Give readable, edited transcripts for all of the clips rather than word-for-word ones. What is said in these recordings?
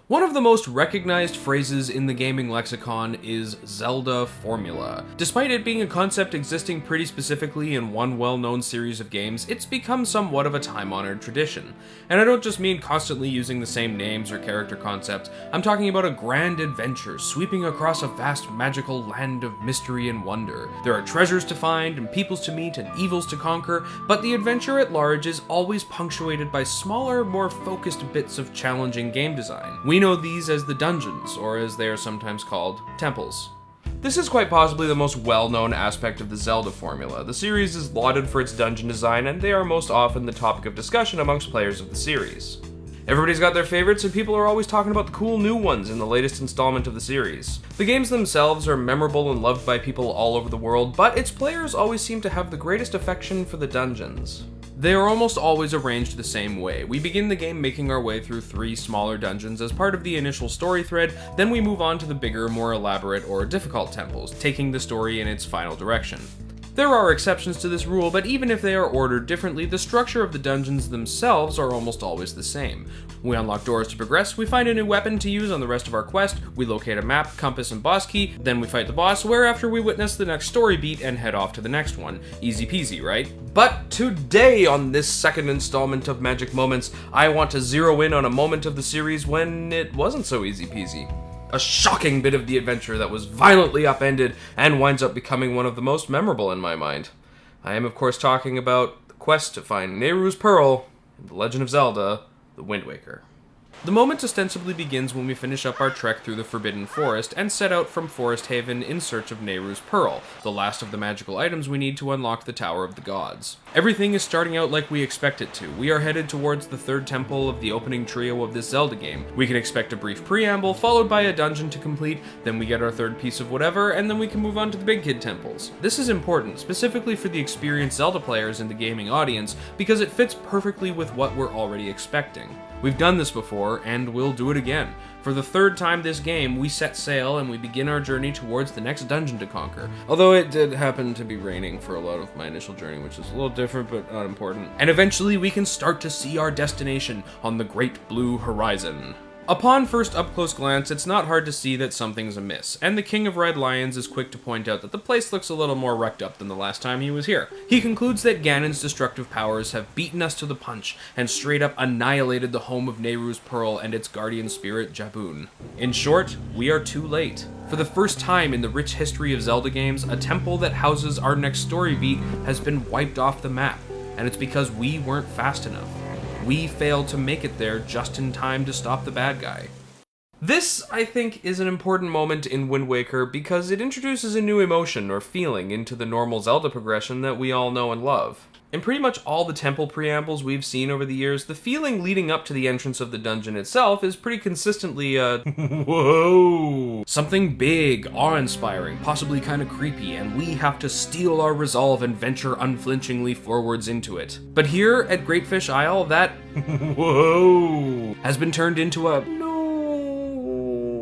One of the most recognized phrases in the gaming lexicon is Zelda formula. Despite it being a concept existing pretty specifically in one well-known series of games, it's become somewhat of a time-honored tradition. And I don't just mean constantly using the same names or character concepts, I'm talking about a grand adventure sweeping across a vast magical land of mystery and wonder. There are treasures to find, and peoples to meet, and evils to conquer, but the adventure at large is always punctuated by smaller, more focused bits of challenging game design. We know these as the dungeons, or as they are sometimes called, temples. This is quite possibly the most well-known aspect of the Zelda formula. The series is lauded for its dungeon design, and they are most often the topic of discussion amongst players of the series. Everybody's got their favorites, and people are always talking about the cool new ones in the latest installment of the series. The games themselves are memorable and loved by people all over the world, but its players always seem to have the greatest affection for the dungeons. They are almost always arranged the same way. We begin the game making our way through 3 smaller dungeons as part of the initial story thread, then we move on to the bigger, more elaborate or difficult temples, taking the story in its final direction. There are exceptions to this rule, but even if they are ordered differently, the structure of the dungeons themselves are almost always the same. We unlock doors to progress, we find a new weapon to use on the rest of our quest, we locate a map, compass, and boss key, then we fight the boss, whereafter we witness the next story beat and head off to the next one. Easy peasy, right? But today, on this second installment of Magic Moments, I want to zero in on a moment of the series when it wasn't so easy peasy. A shocking bit of the adventure that was violently upended and winds up becoming one of the most memorable in my mind. I am of course talking about the quest to find Nehru's Pearl in The Legend of Zelda: The Wind Waker. The moment ostensibly begins when we finish up our trek through the Forbidden Forest and set out from Forest Haven in search of Nehru's Pearl, the last of the magical items we need to unlock the Tower of the Gods. Everything is starting out like we expect it to. We are headed towards the 3rd temple of the opening trio of this Zelda game. We can expect a brief preamble, followed by a dungeon to complete, then we get our 3rd piece of whatever, and then we can move on to the big kid temples. This is important, specifically for the experienced Zelda players in the gaming audience, because it fits perfectly with what we're already expecting. We've done this before, and we'll do it again. For the 3rd time this game, we set sail and we begin our journey towards the next dungeon to conquer. Although it did happen to be raining for a lot of my initial journey, which is a little different but not important. And eventually we can start to see our destination on the great blue horizon. Upon first up-close glance, it's not hard to see that something's amiss, and the King of Red Lions is quick to point out that the place looks a little more wrecked up than the last time he was here. He concludes that Ganon's destructive powers have beaten us to the punch and straight up annihilated the home of Nehru's Pearl and its guardian spirit, Jabun. In short, we are too late. For the first time in the rich history of Zelda games, a temple that houses our next story beat has been wiped off the map, and it's because we weren't fast enough. We failed to make it there just in time to stop the bad guy. This, I think, is an important moment in Wind Waker because it introduces a new emotion or feeling into the normal Zelda progression that we all know and love. In pretty much all the temple preambles we've seen over the years, the feeling leading up to the entrance of the dungeon itself is pretty consistently whoa! Something big, awe-inspiring, possibly kind of creepy, and we have to steel our resolve and venture unflinchingly forwards into it. But here at Great Fish Isle, that whoa has been turned into a no,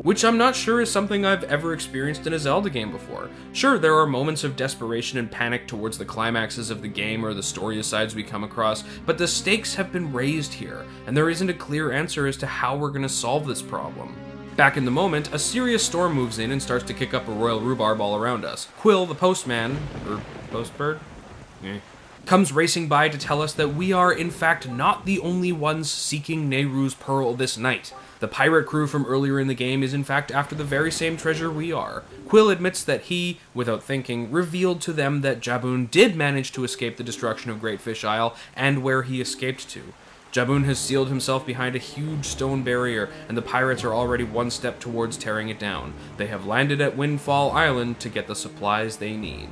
which I'm not sure is something I've ever experienced in a Zelda game before. Sure, there are moments of desperation and panic towards the climaxes of the game or the story asides we come across, but the stakes have been raised here, and there isn't a clear answer as to how we're going to solve this problem. Back in the moment, a serious storm moves in and starts to kick up a royal rhubarb all around us. Quill, the postman, or postbird? Comes racing by to tell us that we are, in fact, not the only ones seeking Nehru's Pearl this night. The pirate crew from earlier in the game is in fact after the very same treasure we are. Quill admits that he, without thinking, revealed to them that Jabun did manage to escape the destruction of Great Fish Isle and where he escaped to. Jabun has sealed himself behind a huge stone barrier, and the pirates are already one step towards tearing it down. They have landed at Windfall Island to get the supplies they need.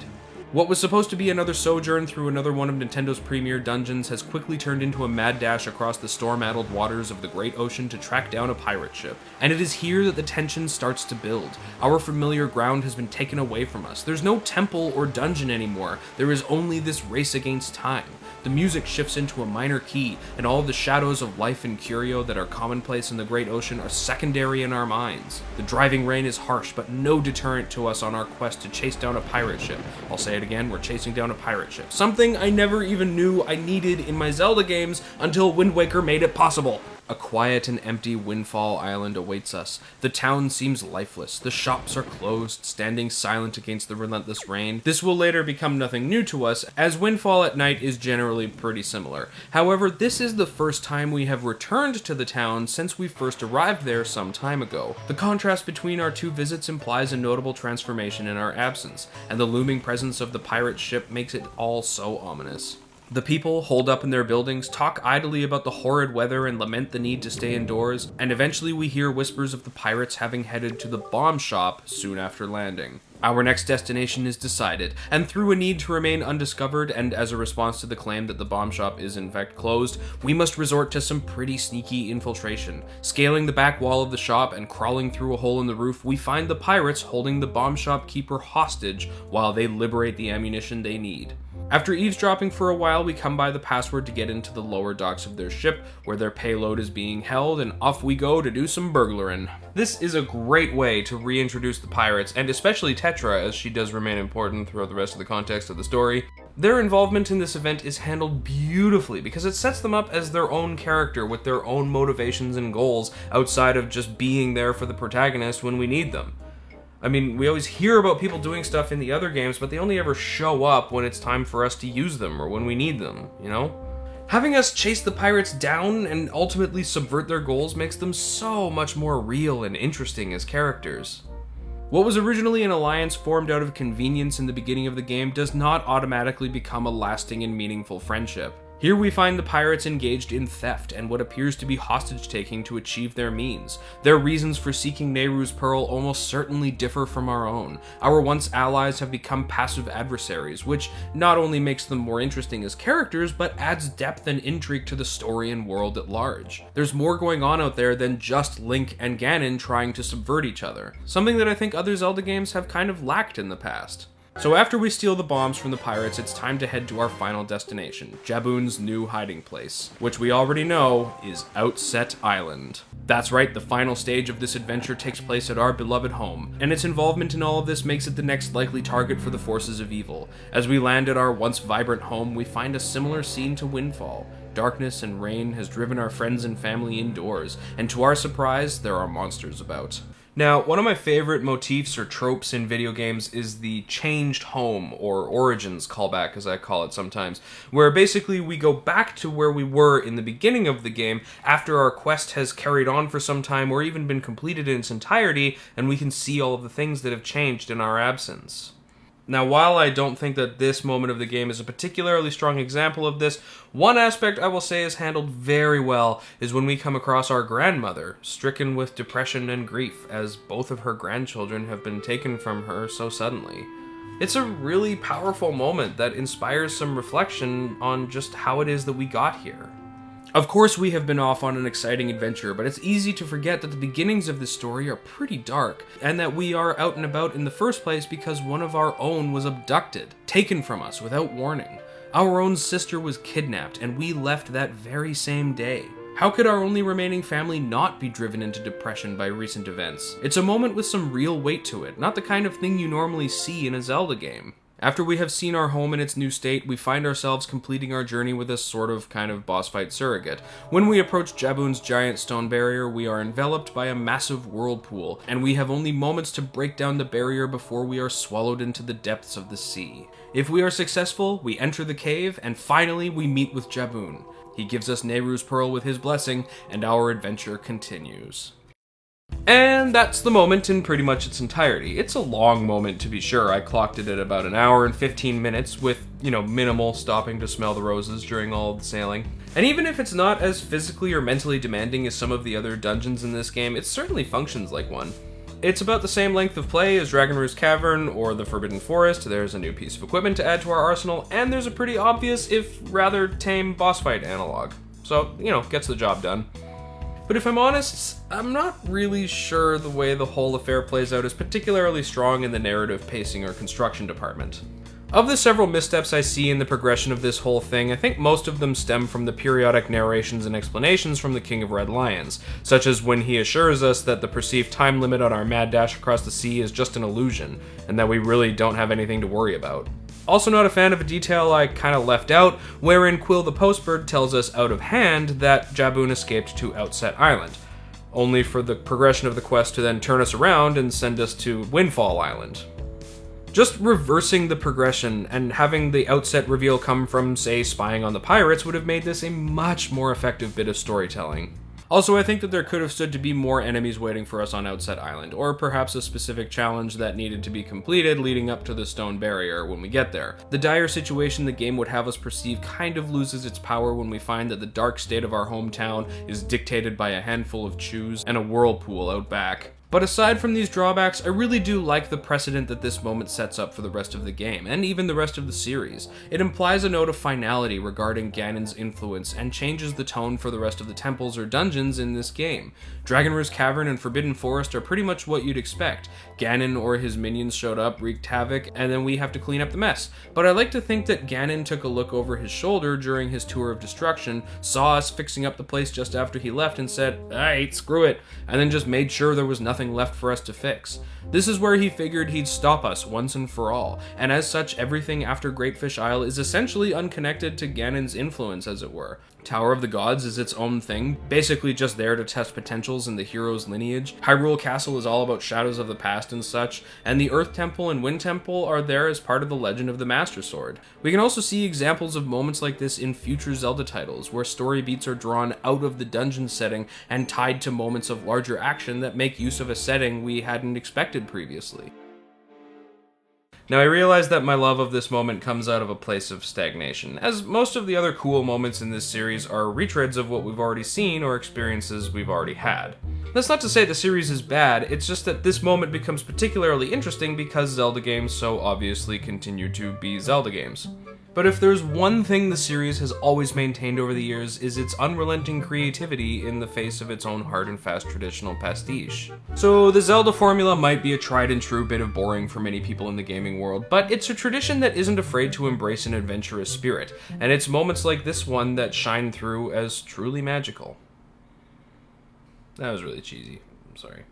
What was supposed to be another sojourn through another one of Nintendo's premier dungeons has quickly turned into a mad dash across the storm-addled waters of the Great Ocean to track down a pirate ship. And it is here that the tension starts to build. Our familiar ground has been taken away from us. There's no temple or dungeon anymore. There is only this race against time. The music shifts into a minor key, and all of the shadows of life and curio that are commonplace in the Great Ocean are secondary in our minds. The driving rain is harsh, but no deterrent to us on our quest to chase down a pirate ship. I'll say it again, we're chasing down a pirate ship. Something I never even knew I needed in my Zelda games until Wind Waker made it possible. A quiet and empty Windfall Island awaits us. The town seems lifeless. The shops are closed, standing silent against the relentless rain. This will later become nothing new to us, as Windfall at night is generally pretty similar. However, this is the first time we have returned to the town since we first arrived there some time ago. The contrast between our two visits implies a notable transformation in our absence, and the looming presence of the pirate ship makes it all so ominous. The people, holed up in their buildings, talk idly about the horrid weather and lament the need to stay indoors, and eventually we hear whispers of the pirates having headed to the bomb shop soon after landing. Our next destination is decided, and through a need to remain undiscovered and as a response to the claim that the bomb shop is in fact closed, we must resort to some pretty sneaky infiltration. Scaling the back wall of the shop and crawling through a hole in the roof, we find the pirates holding the bomb shop keeper hostage while they liberate the ammunition they need. After eavesdropping for a while, we come by the password to get into the lower docks of their ship, where their payload is being held, and off we go to do some burglaring. This is a great way to reintroduce the pirates, and especially Tetra, as she does remain important throughout the rest of the context of the story. Their involvement in this event is handled beautifully, because it sets them up as their own character with their own motivations and goals, outside of just being there for the protagonist when we need them. I mean, we always hear about people doing stuff in the other games, but they only ever show up when it's time for us to use them or when we need them, you know? Having us chase the pirates down and ultimately subvert their goals makes them so much more real and interesting as characters. What was originally an alliance formed out of convenience in the beginning of the game does not automatically become a lasting and meaningful friendship. Here we find the pirates engaged in theft and what appears to be hostage-taking to achieve their means. Their reasons for seeking Nehru's Pearl almost certainly differ from our own. Our once allies have become passive adversaries, which not only makes them more interesting as characters, but adds depth and intrigue to the story and world at large. There's more going on out there than just Link and Ganon trying to subvert each other, something that I think other Zelda games have kind of lacked in the past. So after we steal the bombs from the pirates, it's time to head to our final destination, Jaboon's new hiding place, which we already know is Outset Island. That's right, the final stage of this adventure takes place at our beloved home, and its involvement in all of this makes it the next likely target for the forces of evil. As we land at our once vibrant home, we find a similar scene to Windfall. Darkness and rain has driven our friends and family indoors, and to our surprise, there are monsters about. Now, one of my favorite motifs or tropes in video games is the changed home, or origins callback as I call it sometimes, where basically we go back to where we were in the beginning of the game after our quest has carried on for some time or even been completed in its entirety, and we can see all of the things that have changed in our absence. Now, while I don't think that this moment of the game is a particularly strong example of this, one aspect I will say is handled very well is when we come across our grandmother, stricken with depression and grief, as both of her grandchildren have been taken from her so suddenly. It's a really powerful moment that inspires some reflection on just how it is that we got here. Of course, we have been off on an exciting adventure, but it's easy to forget that the beginnings of this story are pretty dark, and that we are out and about in the first place because one of our own was abducted, taken from us without warning. Our own sister was kidnapped, and we left that very same day. How could our only remaining family not be driven into depression by recent events? It's a moment with some real weight to it, not the kind of thing you normally see in a Zelda game. After we have seen our home in its new state, we find ourselves completing our journey with a kind of boss fight surrogate. When we approach Jaboon's giant stone barrier, we are enveloped by a massive whirlpool, and we have only moments to break down the barrier before we are swallowed into the depths of the sea. If we are successful, we enter the cave, and finally we meet with Jaboon. He gives us Nehru's Pearl with his blessing, and our adventure continues. And that's the moment in pretty much its entirety. It's a long moment, to be sure. I clocked it at about an hour and 15 minutes with, minimal stopping to smell the roses during all of the sailing. And even if it's not as physically or mentally demanding as some of the other dungeons in this game, it certainly functions like one. It's about the same length of play as Dragon Roost Cavern or the Forbidden Forest. There's a new piece of equipment to add to our arsenal, and there's a pretty obvious, if rather tame, boss fight analog. So, gets the job done. But if I'm honest, I'm not really sure the way the whole affair plays out is particularly strong in the narrative pacing or construction department. Of the several missteps I see in the progression of this whole thing, I think most of them stem from the periodic narrations and explanations from the King of Red Lions, such as when he assures us that the perceived time limit on our mad dash across the sea is just an illusion, and that we really don't have anything to worry about. Also not a fan of a detail I kinda left out, wherein Quill the Postbird tells us out of hand that Jabun escaped to Outset Island, only for the progression of the quest to then turn us around and send us to Windfall Island. Just reversing the progression and having the Outset reveal come from, say, spying on the pirates would have made this a much more effective bit of storytelling. Also, I think that there could have stood to be more enemies waiting for us on Outset Island, or perhaps a specific challenge that needed to be completed leading up to the stone barrier when we get there. The dire situation the game would have us perceive kind of loses its power when we find that the dark state of our hometown is dictated by a handful of chews and a whirlpool out back. But aside from these drawbacks, I really do like the precedent that this moment sets up for the rest of the game, and even the rest of the series. It implies a note of finality regarding Ganon's influence, and changes the tone for the rest of the temples or dungeons in this game. Dragonroost Cavern and Forbidden Forest are pretty much what you'd expect. Ganon or his minions showed up, wreaked havoc, and then we have to clean up the mess. But I like to think that Ganon took a look over his shoulder during his tour of destruction, saw us fixing up the place just after he left and said, "Alright, screw it," and then just made sure there was nothing left for us to fix. This is where he figured he'd stop us once and for all, and as such everything after Greatfish Isle is essentially unconnected to Ganon's influence, as it were. Tower of the Gods is its own thing, basically just there to test potentials in the hero's lineage. Hyrule Castle is all about shadows of the past and such, and the Earth Temple and Wind Temple are there as part of the legend of the Master Sword. We can also see examples of moments like this in future Zelda titles, where story beats are drawn out of the dungeon setting and tied to moments of larger action that make use of a setting we hadn't expected previously. Now, I realize that my love of this moment comes out of a place of stagnation, as most of the other cool moments in this series are retreads of what we've already seen or experiences we've already had. That's not to say the series is bad, it's just that this moment becomes particularly interesting because Zelda games so obviously continue to be Zelda games. But if there's one thing the series has always maintained over the years is its unrelenting creativity in the face of its own hard and fast traditional pastiche. So the Zelda formula might be a tried and true bit of boring for many people in the gaming world, but it's a tradition that isn't afraid to embrace an adventurous spirit, and it's moments like this one that shine through as truly magical. That was really cheesy. I'm sorry.